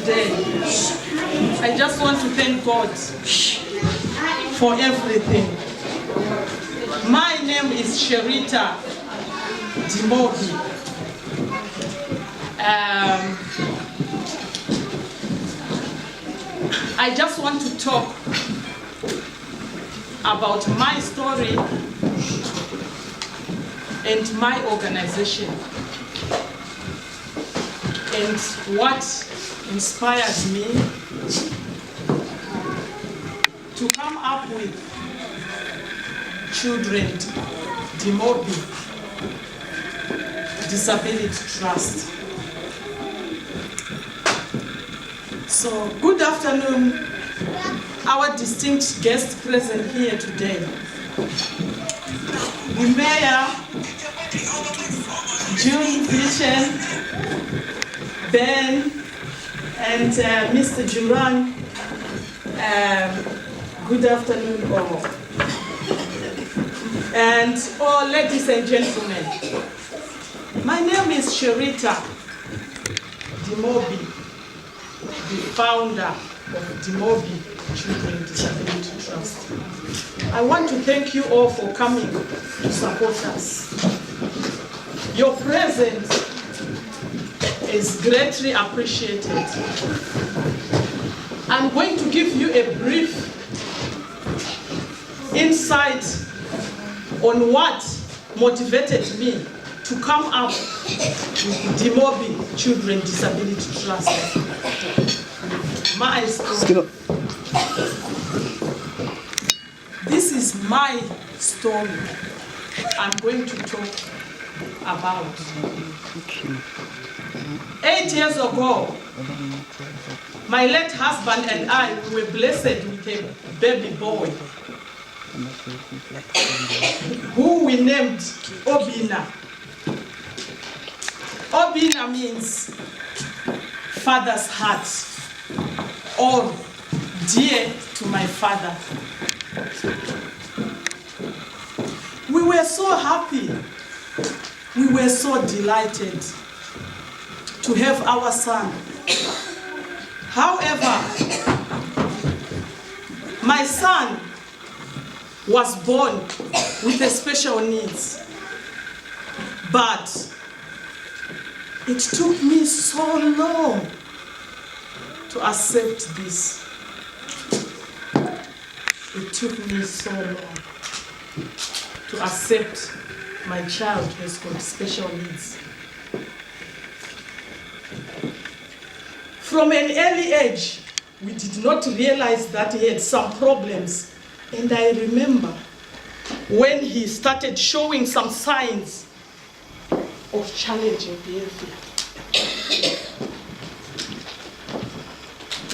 today. I just want to thank God for everything. My name is Sherita Dumobi. I just want to talk about my story and my organization and what inspired me to come up with Children Dumobi Disability Trust. So, good afternoon, our distinct guests present here today. The Mayor, June Vision, Ben, and Mr. Juran. Good afternoon all. And all ladies and gentlemen, my name is Sherita Dumobi, the founder of Dumobi Children Disability Trust. I want to thank you all for coming to support us. Your presence is greatly appreciated. I'm going to give you a brief insight on what motivated me to come up with Dumobi Children Disability Trust. My story. This is my story I'm going to talk about. 8 years ago, my late husband and I were blessed with a baby boy who we named Obina. Obina means father's heart, or dear to my father. We were so happy, we were so delighted to have our son. However, my son was born with a special needs, but it took me so long to accept this. It took me so long to accept my child has got special needs. From an early age, we did not realize that he had some problems. And I remember when he started showing some signs of challenging behavior,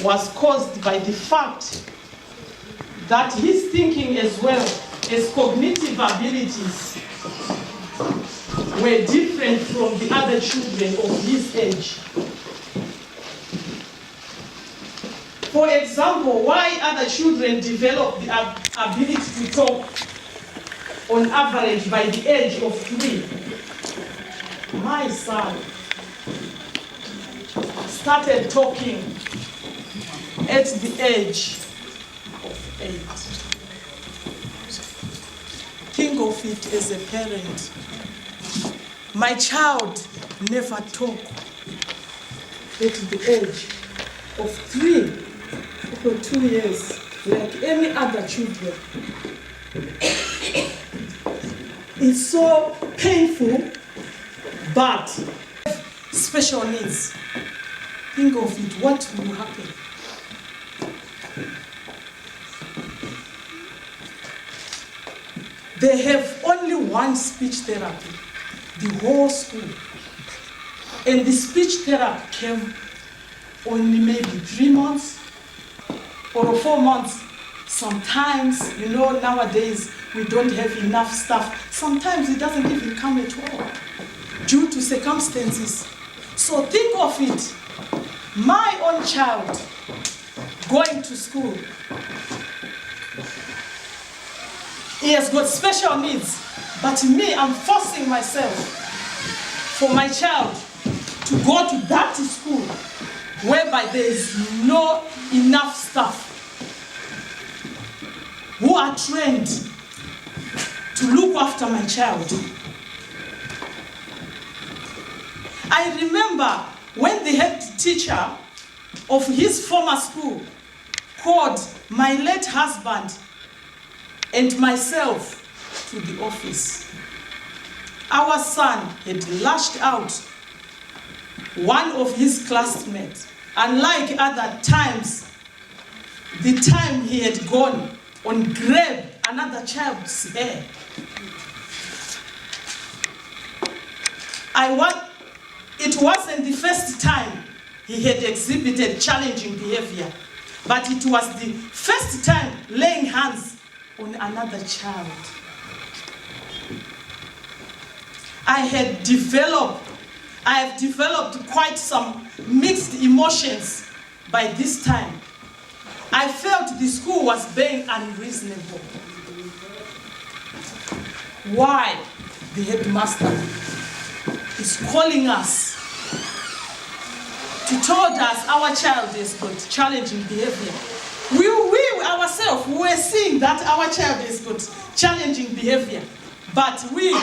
was caused by the fact that his thinking as well as cognitive abilities were different from the other children of his age. For example, why other children develop the ability to talk on average by the age of 3, my son started talking at the age of 8. Think of it as a parent. My child never talked at the age of 3 for 2 years like any other children. It's so painful, but special needs. Think of it, what will happen? They have only one speech therapy, the whole school. And the speech therapy came only maybe 3 months or 4 months. Sometimes, you know, nowadays we don't have enough staff. Sometimes it doesn't even come at all due to circumstances. So think of it, my own child going to school. He has got special needs, but me, I'm forcing myself for my child to go to that school whereby there is no enough staff who are trained to look after my child. I remember when the head teacher of his former school called my late husband and myself to the office. Our son had lashed out one of his classmates, unlike other times, the time he had gone and grabbed another child's hair. It wasn't the first time he had exhibited challenging behavior, but it was the first time laying hands on another child. I have developed quite some mixed emotions by this time. I felt the school was being unreasonable. Why the headmaster is calling us to tell us our child has got challenging behavior. We ourselves were seeing that our child has got challenging behavior, but we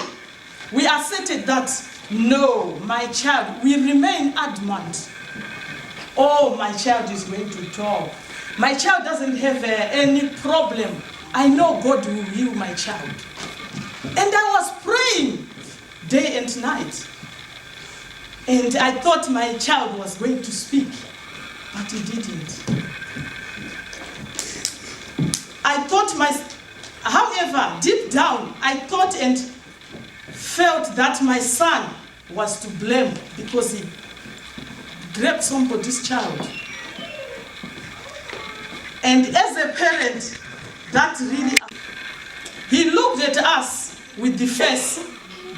asserted that no, my child, we remain adamant. Oh, my child is going to talk. My child doesn't have any problem. I know God will heal my child. And I was praying day and night. And I thought my child was going to speak, but he didn't. However, deep down, I thought and felt that my son was to blame because he grabbed somebody's child. And as a parent, that really, he looked at us with the face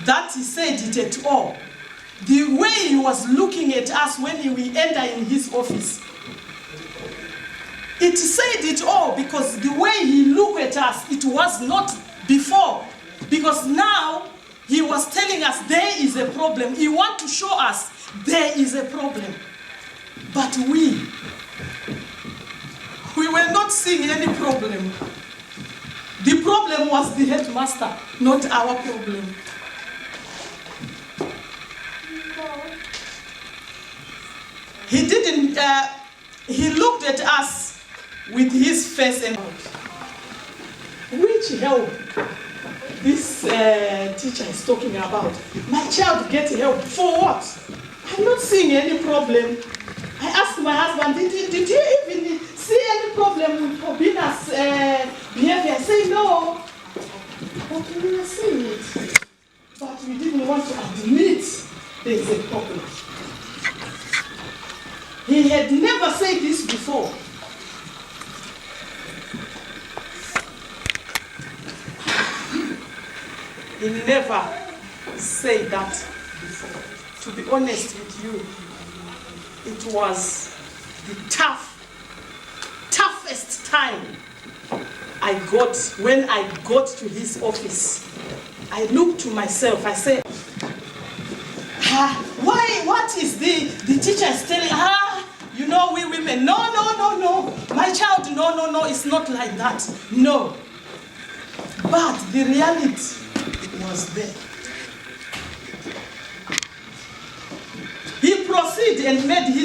that he said it at all. The way he was looking at us when we entered in his office, it said it all, because the way he looked at us, it was not before. Because now he was telling us there is a problem. He wants to show us there is a problem. But we were not seeing any problem. The problem was the headmaster, not our problem. He looked at us with his face and which help this teacher is talking about. My child gets help for what? I'm not seeing any problem. I asked my husband, did you even see any problem with Obina's behavior? I say no. But we were seeing it. But we didn't want to admit there's a problem. He had never said this before. He never said that before. To be honest with you, it was the toughest time I got when I got to his office. I looked to myself, I said, what is the teacher is telling, you know, we women, no, my child, no, it's not like that, no. But the reality was there. He proceeded and made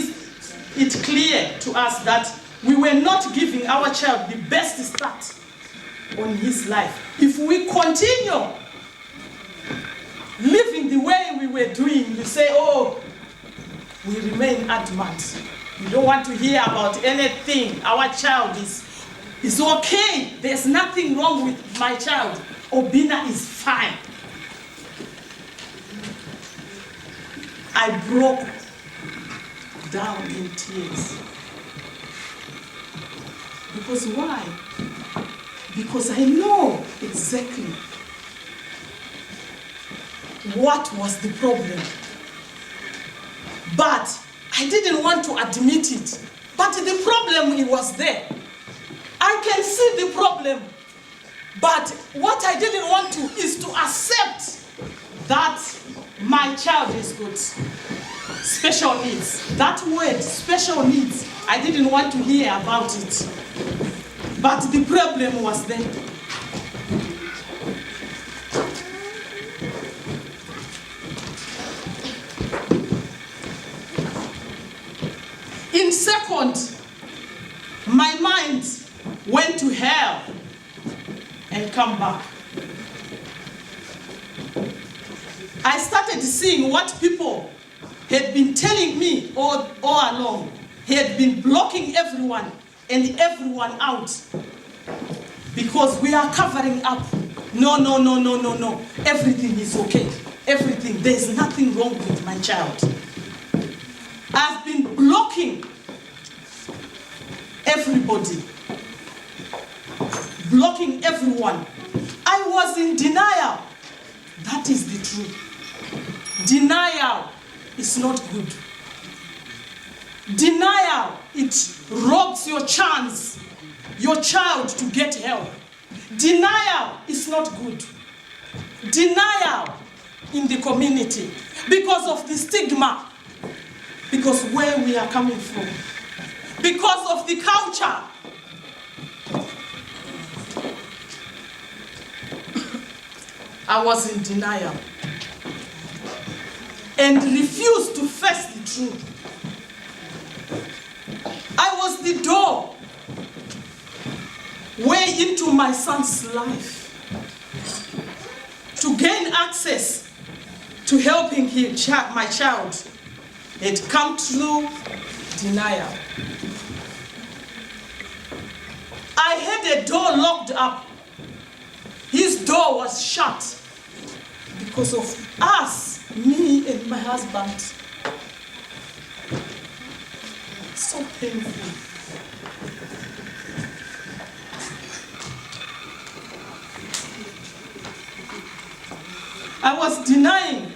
it clear to us that we were not giving our child the best start on his life. If we continue living the way we were doing, you say, oh, we remain adamant. We don't want to hear about anything. Our child is okay. There's nothing wrong with my child. Obina is fine. I broke down in tears. Because why? Because I know exactly what was the problem. But I didn't want to admit it. But the problem, it was there. I can see the problem. But what I didn't want to is to accept that my child is good. special needs. That word, special needs, I didn't want to hear about it. But the problem was there. In second, my mind went to hell and come back. I started seeing what people had been telling me all along. He had been blocking everyone and everyone out because we are covering up. No. Everything is okay. Everything. There's nothing wrong with my child. I've been blocking everybody. Blocking everyone. I was in denial. That is the truth. Denial is not good. Denial, it robs your chance, your child to get help. Denial is not good. Denial in the community because of the stigma, because where we are coming from, because of the culture. I was in denial and refused to face the truth. I was the door way into my son's life to gain access to helping him, my child. It come through denial. I had a door locked up. His door was shut because of us, me and my husband. So painful. I was denying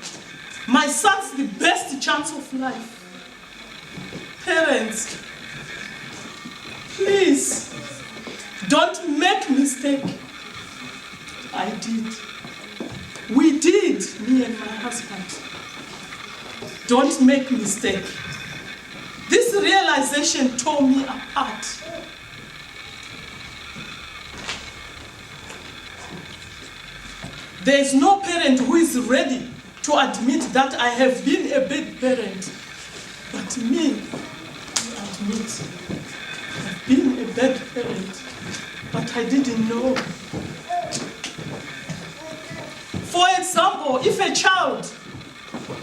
my son's the best chance of life. Parents, please, don't make mistake. I did. We did, me and my husband. Don't make mistake. This realization tore me apart. There is no parent who is ready to admit that I have been a bad parent. But me, I admit, I've been a bad parent, but I didn't know. For example, if a child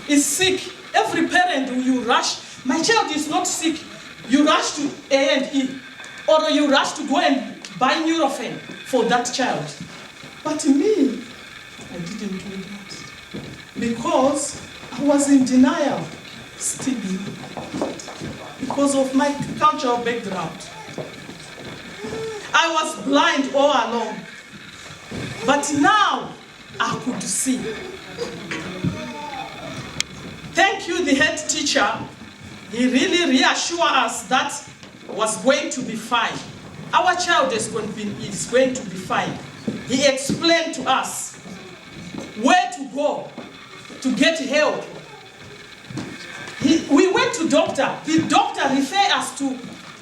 is sick, every parent, you rush. My child is not sick. You rush to A&E, or you rush to go and buy Nurofen for that child. But me, I didn't do that because I was in denial, still, because of my cultural background. I was blind all along, but now I could see. Thank you, the head teacher. He really reassured us that was going to be fine. Our child is going to be fine. He explained to us where to go to get help. We went to doctor. The doctor referred us to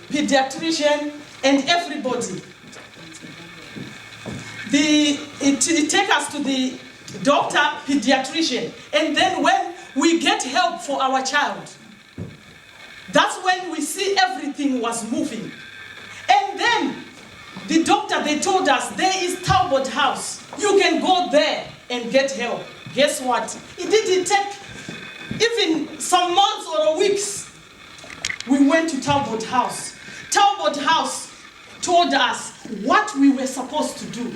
pediatrician and everybody. It take us to the doctor, pediatrician, and then when we get help for our child, that's when we see everything was moving. And then the doctor, they told us there is Talbot House. You can go there and get help. Guess what? It didn't take even some months or weeks. We went to Talbot House. Talbot House told us what we were supposed to do.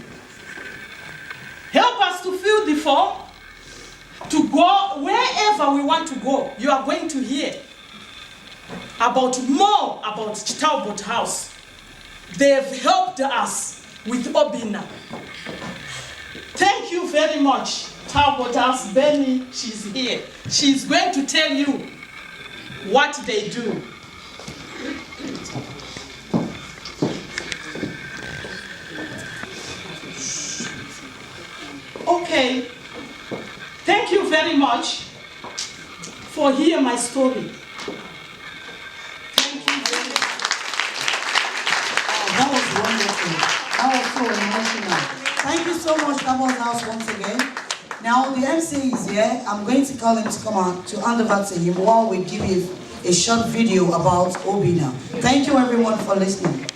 Help us to fill the form, to go wherever we want to go. You are going to hear more about Talbot House. They've helped us with Obina. Thank you very much, Talbot House. Benny, she's here. She's going to tell you what they do. Okay. Thank you very much for hearing my story. Thank you very much. That was wonderful. That was so emotional. Thank you so much, Double House, once again. Now, the MC is here. I'm going to call him to come out to hand over to him while we give you a short video about Obina. Thank you, everyone, for listening.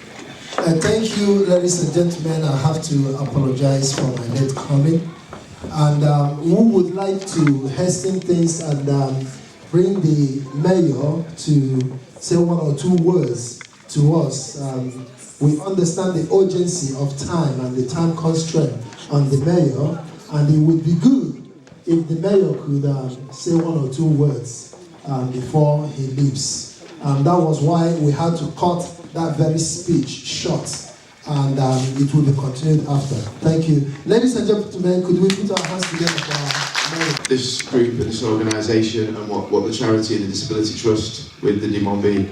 Thank you, ladies and gentlemen. I have to apologize for my late coming. And we would like to hasten things and bring the mayor to say one or two words to us. We understand the urgency of time and the time constraint on the mayor, and it would be good if the mayor could say one or two words before he leaves. That was why we had to cut that very speech short, and it will be continued after. Thank you. Ladies and gentlemen, could we put our hands together for our mayor? This group and this organisation and what the charity and the Disability Trust with the Dumobi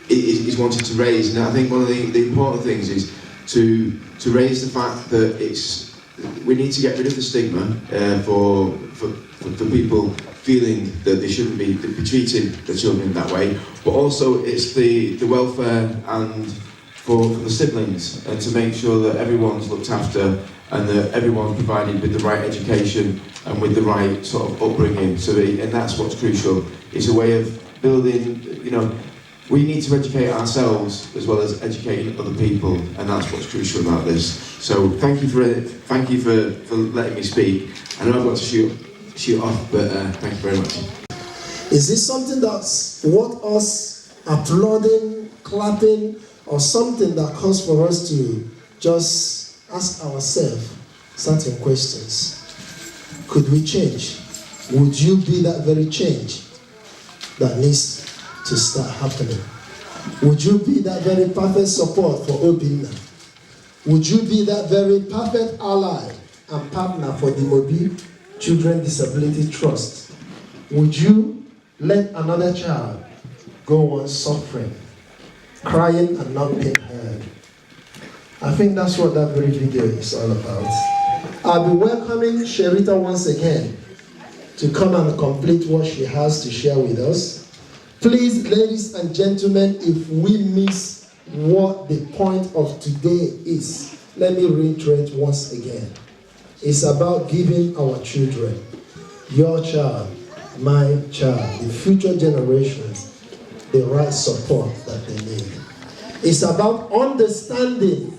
is wanting to raise, and I think one of the important things is to raise the fact that we need to get rid of the stigma for people feeling that they shouldn't be treating the children that way, but also it's the welfare and for the siblings, and to make sure that everyone's looked after and that everyone's provided with the right education and with the right sort of upbringing. And that's what's crucial. It's a way of building, we need to educate ourselves as well as educating other people, and that's what's crucial about this. So thank you for letting me speak. I know I've got to shoot off, but thank you very much. Is this something that's worth us applauding, clapping, or something that calls for us to just ask ourselves certain questions? Could we change? Would you be that very change that needs to start happening? Would you be that very perfect support for Obina? Would you be that very perfect ally and partner for the Dumobi Children Disability Trust? Would you let another child go on suffering, crying and not being heard? I think that's what that very video is all about. I'll be welcoming Sherita once again to come and complete what she has to share with us. Please, ladies and gentlemen, if we miss what the point of today is, let me reiterate once again. It's about giving our children, your child, my child, the future generations, the right support that they need. It's about understanding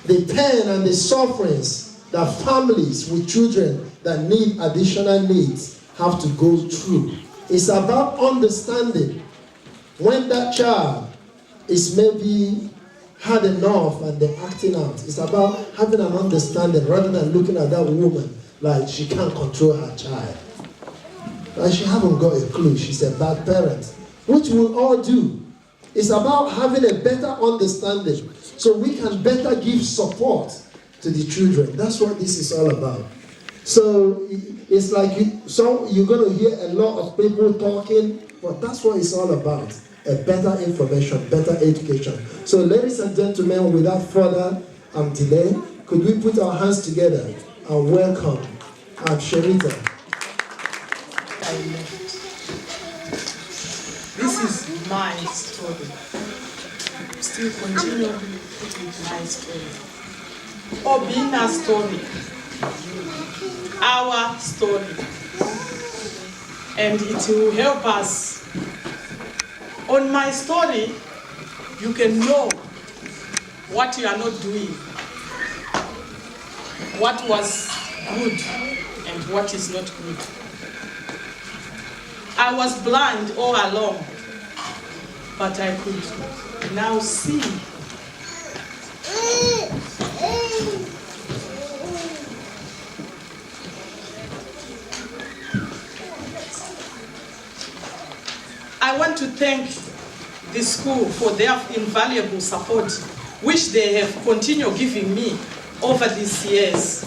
the pain and the sufferings that families with children that need additional needs have to go through. It's about understanding when that child is maybe had enough and they're acting out. It's about having an understanding rather than looking at that woman like she can't control her child. Like she haven't got a clue, she's a bad parent, which we'll all do. It's about having a better understanding so we can better give support to the children. That's what this is all about. So it's like you're going to hear a lot of people talking, but that's what it's all about. A better information, better education. So ladies and gentlemen, without further delay, could we put our hands together and welcome Sherita. This is my story. Still continuing with my story. Obina's story. Our story. And it will help us. On my story, you can know what you are not doing, what was good and what is not good. I was blind all along, but I could now see. I want to thank the school for their invaluable support, which they have continued giving me over these years.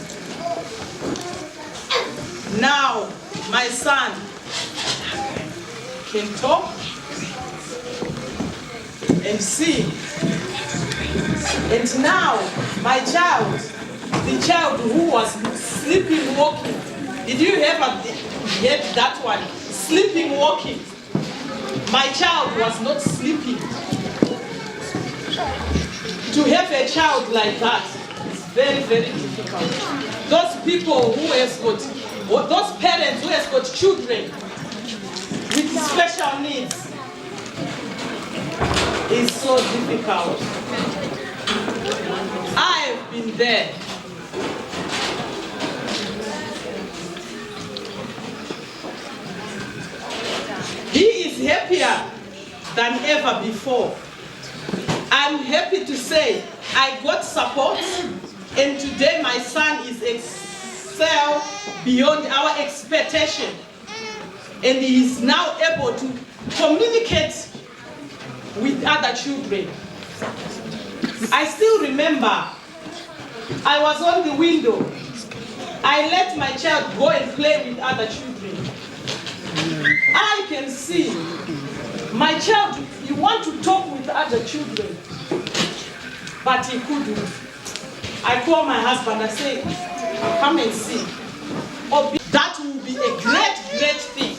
Now, my son can talk and see. And now, my child, the child who was sleeping, walking, did you ever get that one? sleeping walking. My child was not sleeping. To have a child like that is very, very difficult. Those people who have got, or those parents who have got children with special needs is so difficult. I've been there. He is happier than ever before. I'm happy to say I got support, and today my son is excel beyond our expectation, and he is now able to communicate with other children. I still remember I was on the window. I let my child go and play with other children. I can see my child, he wants to talk with other children, but he couldn't. I call my husband, I say, come and see. That will be a great, great thing.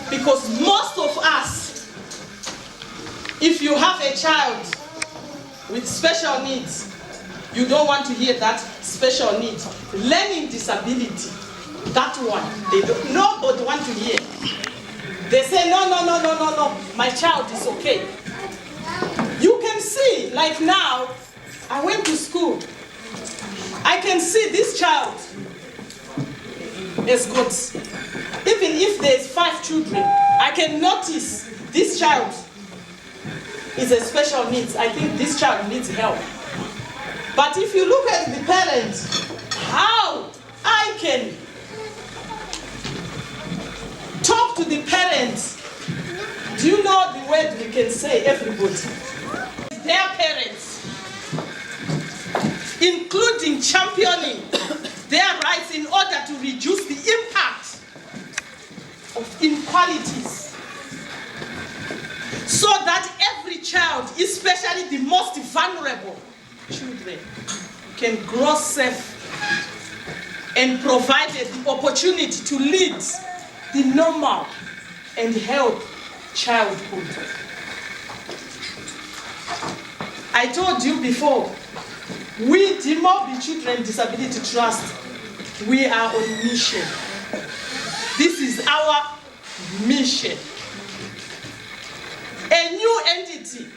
Because most of us, if you have a child with special needs, you don't want to hear that special needs. Learning disability, that one, nobody want to hear. They say, no, my child is okay. You can see, like now, I went to school. I can see this child is good. Even if there's 5 children, I can notice this child is a special needs. I think this child needs help. But if you look at the parents, how I can talk to the parents, do you know the word we can say, everybody? Their parents, including championing their rights in order to reduce the impact of inequalities, so that every child, especially the most vulnerable children, can grow safe and provided the opportunity to lead the normal and healthy childhood. I told you before, we Dumobi Children Disability Trust, we are on mission. This is our mission. A new entity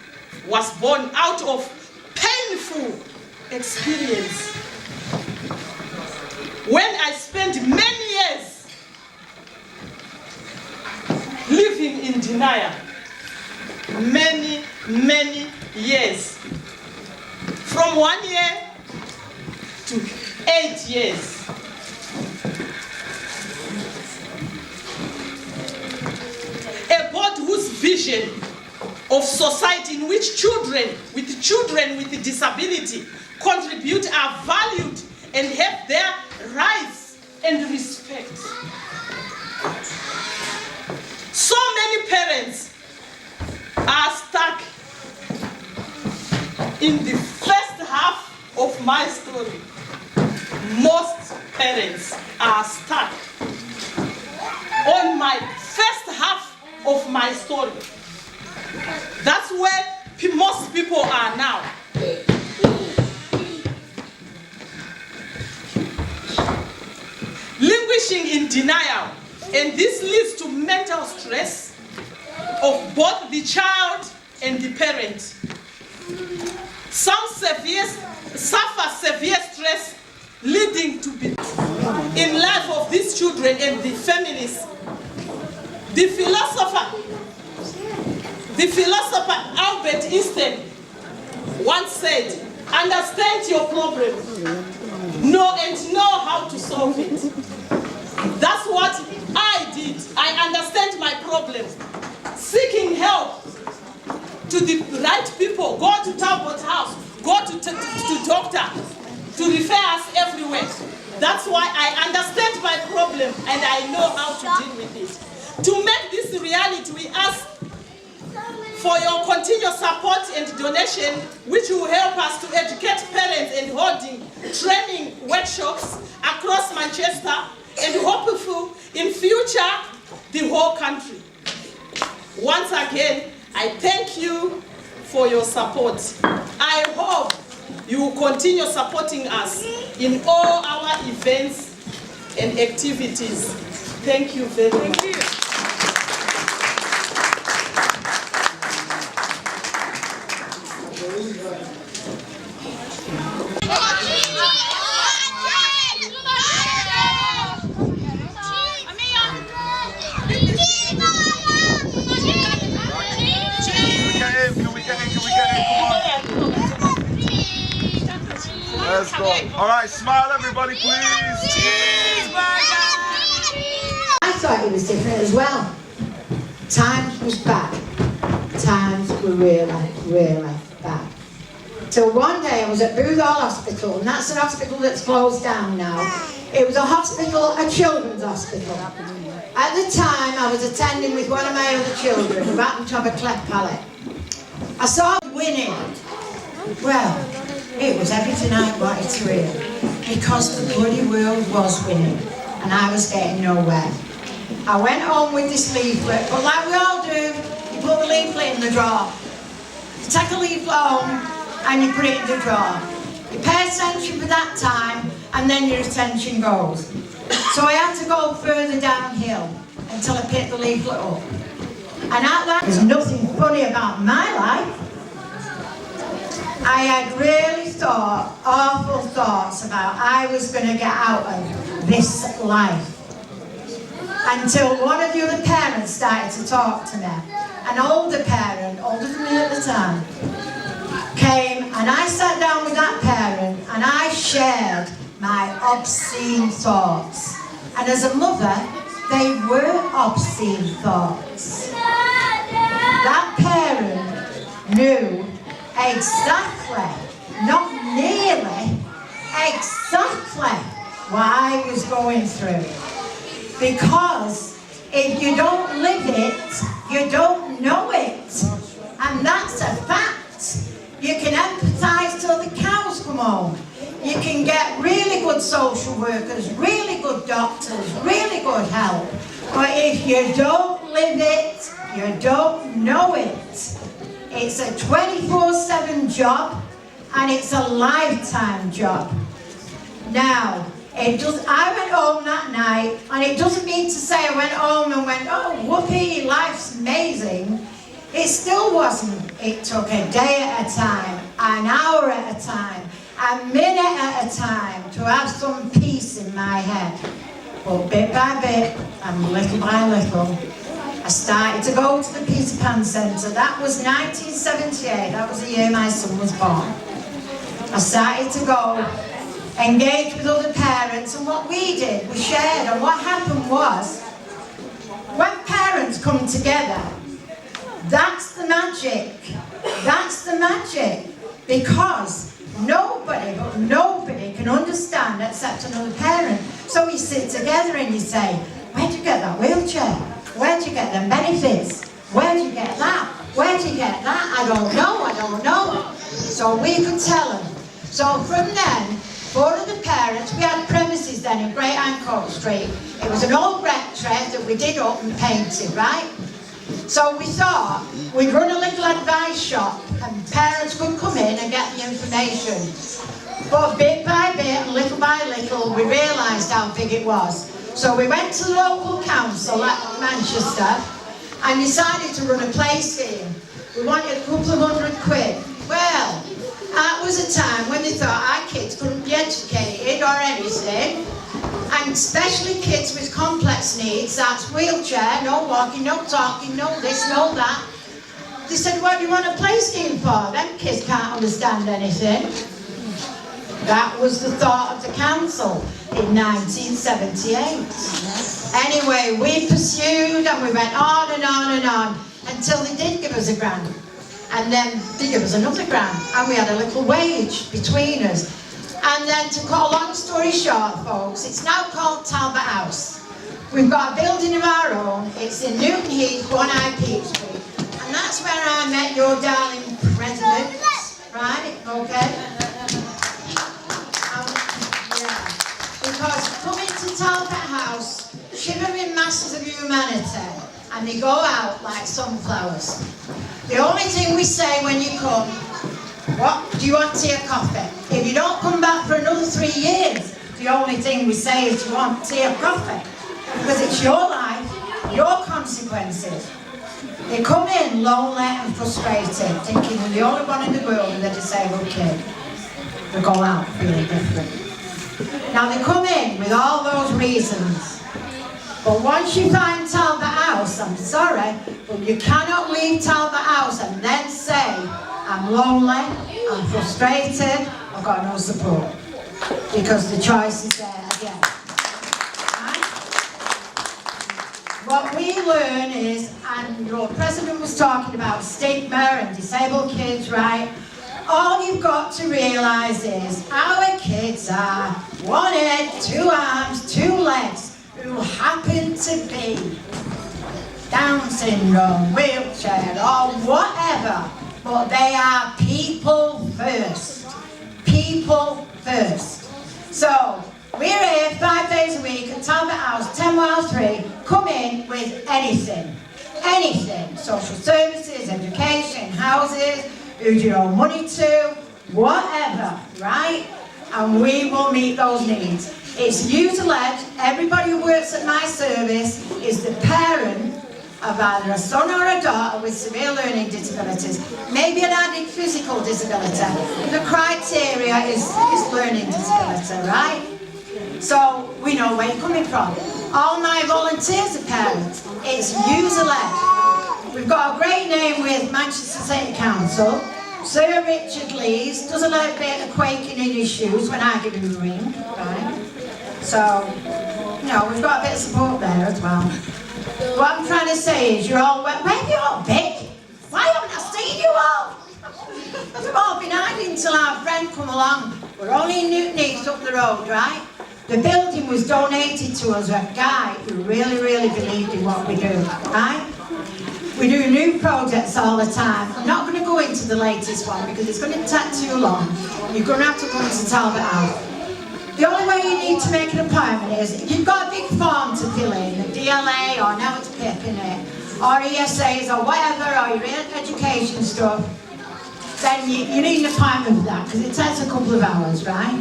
was born out of painful experience. When I spent many years living in denial, many years, from 1 year to 8 years. A board whose vision of society in which children with disability contribute are valued and have their rights and respect. So many parents are stuck in the first half of my story. Most parents are stuck on my first half of my story. That's where most people are now. Languishing in denial, and this leads to mental stress of both the child and the parent. Some suffer severe stress, leading to be in life of these children and the families. The philosopher Albert Einstein once said, understand your problem, know how to solve it. That's what I did. I understand my problem, seeking help to the right people, go to Talbot House, go to doctor, to refer us everywhere. That's why I understand my problem and I know how to deal with it. To make this reality, we ask for your continued support and donation, which will help us to educate parents and holding training workshops across Manchester, and hopefully in whole country. Once again, I thank you for your support. I hope you will continue supporting us in all our events and activities. Thank you very much. Thank you. Let's go. All right, smile everybody, please. I thought it was different as well. Times was bad. Times were really, really bad. Till one day I was at Boothall Hospital, and that's an hospital that's closed down now. It was a hospital, a children's hospital. At the time I was attending with one of my other children who happened to have a cleft palate. I saw them winning. Well, it was everything I wanted to hear, because the bloody world was winning and I was getting nowhere. I went home with this leaflet, but like we all do, you put the leaflet in the drawer. You take a leaflet home and you put it in the drawer. You pay attention for that time and then your attention goes. So I had to go further downhill until I picked the leaflet up. And at that, there's nothing funny about my life. I had really thought awful thoughts about I was going to get out of this life. Until one of the other parents started to talk to me. An older parent, older than me at the time, came and I sat down with that parent and I shared my obscene thoughts. And as a mother, they were obscene thoughts. That parent knew exactly, not nearly, exactly what I was going through. Because if you don't live it, you don't know it. And that's a fact. You can empathise till the cows come home. You can get really good social workers, really good doctors, really good help. But if you don't live it, you don't know it. It's a 24/7 job and it's a lifetime job. Now, I went home that night, and it doesn't mean to say I went home and went, oh, whoopee, life's amazing. It still wasn't. It took a day at a time, an hour at a time, a minute at a time to have some peace in my head. But bit by bit, and little by little, I started to go to the Peter Pan Centre. That was 1978. That was the year my son was born. I started to go, engage with other parents, and what we did, we shared. And what happened was, when parents come together, that's the magic. That's the magic. Because nobody can understand except another parent. So you sit together and you say, where'd you get that wheelchair? Where'd you get them benefits? Where'd you get that? Where'd you get that? I don't know. So we could tell them. So from then, 4 of the parents, we had premises then in Great Hancock Street. It was an old rectory that we did up and painted, right? So we thought we'd run a little advice shop and parents could come in and get the information. But bit by bit and little by little, we realised how big it was. So we went to the local council at Manchester and decided to run a play scene. We wanted a couple of £100. Well, that was a time when they thought our kids couldn't be educated or anything, and especially kids with complex needs, that's wheelchair, no walking, no talking, no this, no that. They said, what do you want a play scheme for? Them kids can't understand anything. That was the thought of the council in 1978. Anyway, we pursued and we went on and on and on until they did give us a grant. And then they gave us another grant, and we had a little wage between us. And then, to cut a long story short, folks, it's now called Talbot House. We've got a building of our own. It's in Newton Heath, 1 Peep Street. And that's where I met your darling president, right? Okay? Yeah. Because coming to Talbot House, shivering masses of humanity, and they go out like sunflowers. The only thing we say when you come, what, do you want tea or coffee? If you don't come back for another 3 years, the only thing we say is, do you want tea or coffee? Because it's your life, your consequences. They come in lonely and frustrated, thinking they're the only one in the world with a disabled kid. They go out feeling different. Now they come in with all those reasons. But once you find Talbot House, I'm sorry, but you cannot leave Talbot House and then say, I'm lonely, I'm frustrated, I've got no support. Because the choice is there again. Right? What we learn is, and your president was talking about stigma and disabled kids, right? All you've got to realise is our kids are 1 head, 2 arms, 2 legs, who happen to be Down syndrome, wheelchair, or whatever, but they are people first. People first. So, we're here 5 days a week at Talbot House, 10 miles 3. Come in with anything. Anything. Social services, education, houses, who do you owe money to, whatever, right? And we will meet those needs. It's user-led. Everybody who works at my service is the parent of either a son or a daughter with severe learning disabilities, maybe an added physical disability. The criteria is learning disability, right? So we know where you're coming from. All my volunteers are parents. It's user-led. We've got a great name with Manchester City Council. Sir Richard Lees does a little bit of quaking in his shoes when I give him a ring, right? So, you know, we've got a bit of support there as well. What I'm trying to say is, you're all, where have you all been? Why haven't I seen you all? We've all been hiding till our friend come along. We're only in Newton East up the road, right? The building was donated to us by a guy who really, really believed in what we do, right? We do new projects all the time. I'm not going to go into the latest one because it's going to take too long. You're going to have to come to Talbot House. The only way you need to make an appointment is, if you've got a big form to fill in, the DLA, or now it's PIP in it, or ESAs, or whatever, or your education stuff, then you need an appointment for that, because it takes a couple of hours, right?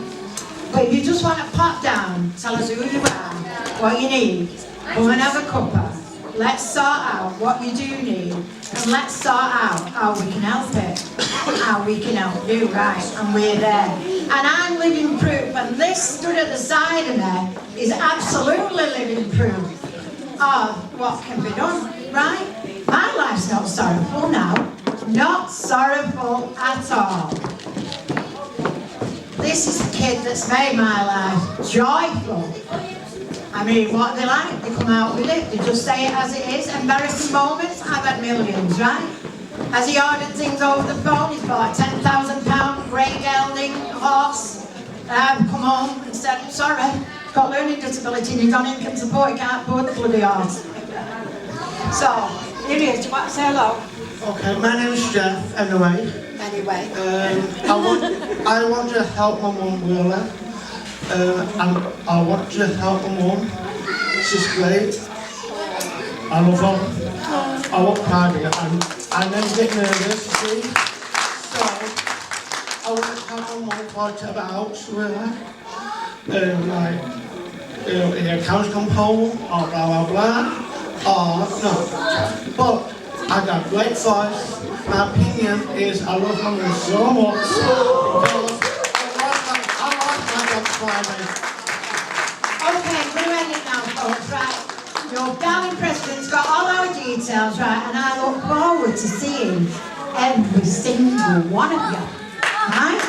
But if you just want to pop down, tell us who you are, what you need, come and have a cuppa. Let's sort out what you do need, and let's sort out how we can help it, how we can help you, right? And we're there. And I'm living proof, and this stood at the side of me is absolutely living proof of what can be done, right? My life's not sorrowful now, not sorrowful at all. This is the kid that's made my life joyful. I mean, what are they like? They come out with it, they just say it as it is. Embarrassing moments, I've had millions, right? Has he ordered things over the phone? He's bought a £10,000 grey gelding horse. And I've come home and said, sorry, he's got learning disability and he's on income support, he can't afford the bloody horse. So, here he is, do you want to say hello? Okay, my name is Jeff, anyway. Anyway. I want to help my mum really. And I want to help my mum. She's great. I love her. I work hard at it, and I never get nervous, you see. So, I want to help my mum for the house, really. Like, the accounts come home, or blah blah blah, or no. But I got great voice. My opinion is I love my mum so much because Okay, we're ready now, folks, right? Your darling president's got all our details, right? And I look forward to seeing every single one of you, right?